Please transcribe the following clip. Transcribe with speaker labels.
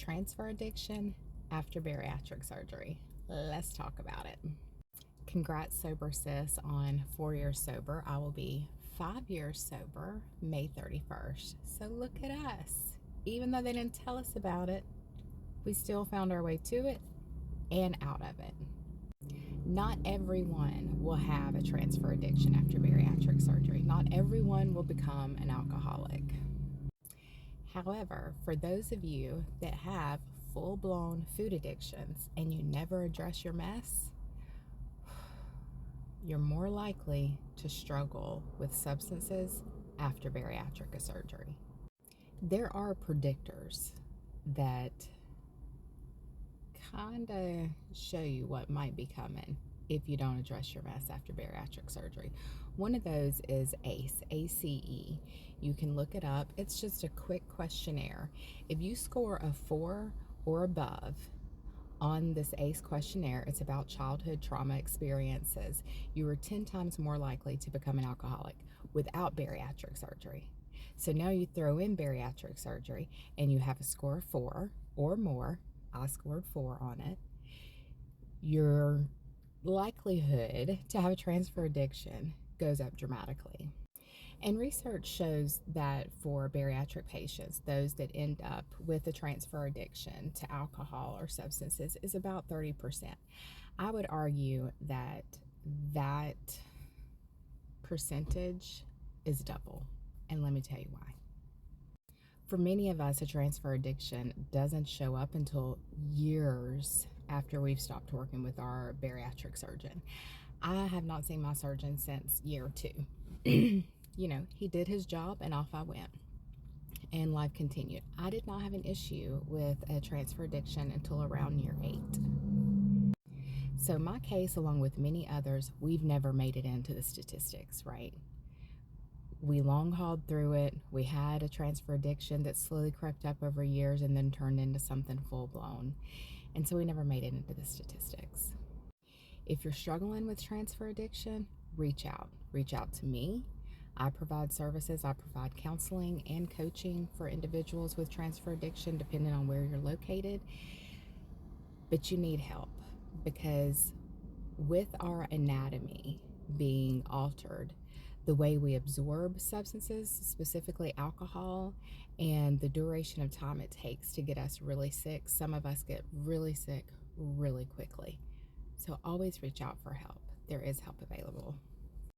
Speaker 1: transfer addiction after bariatric surgery. Let's talk about it. Congrats, sober sis, on 4 years sober. I will be 5 years sober May 31st. So look at us. Even though they didn't tell us about it, we still found our way to it and out of it. Not everyone will have a transfer addiction after bariatric surgery. Not everyone will become an alcoholic. However, for those of you that have full-blown food addictions and you never address your mess, you're more likely to struggle with substances after bariatric surgery. There are predictors that kind of show you what might be coming if you don't address your mess after bariatric surgery. One of those is ACE, ACE. You can look it up. It's just a quick questionnaire. If you score a 4 or above on this ACE questionnaire, it's about childhood trauma experiences. You are 10 times more likely to become an alcoholic without bariatric surgery. So now you throw in bariatric surgery and you have a score of 4 or more. I scored 4 on it. Your likelihood to have a transfer addiction goes up dramatically. And research shows that for bariatric patients, those that end up with a transfer addiction to alcohol or substances is about 30%. I would argue that that percentage is double. And let me tell you why. For many of us, a transfer addiction doesn't show up until years after we've stopped working with our bariatric surgeon. I have not seen my surgeon since year 2. You know, he did his job and off I went, and life continued. I did not have an issue with a transfer addiction until around year 8. So my case, along with many others, we've never made it into the statistics, right? We long hauled through it. We had a transfer addiction that slowly crept up over years and then turned into something full blown. And so we never made it into the statistics. If you're struggling with transfer addiction, reach out. Reach out to me. I provide services. I provide counseling and coaching for individuals with transfer addiction, depending on where you're located. But you need help, because with our anatomy being altered, the way we absorb substances, specifically alcohol, and the duration of time it takes to get us really sick, some of us get really sick really quickly. So always reach out for help. There is help available.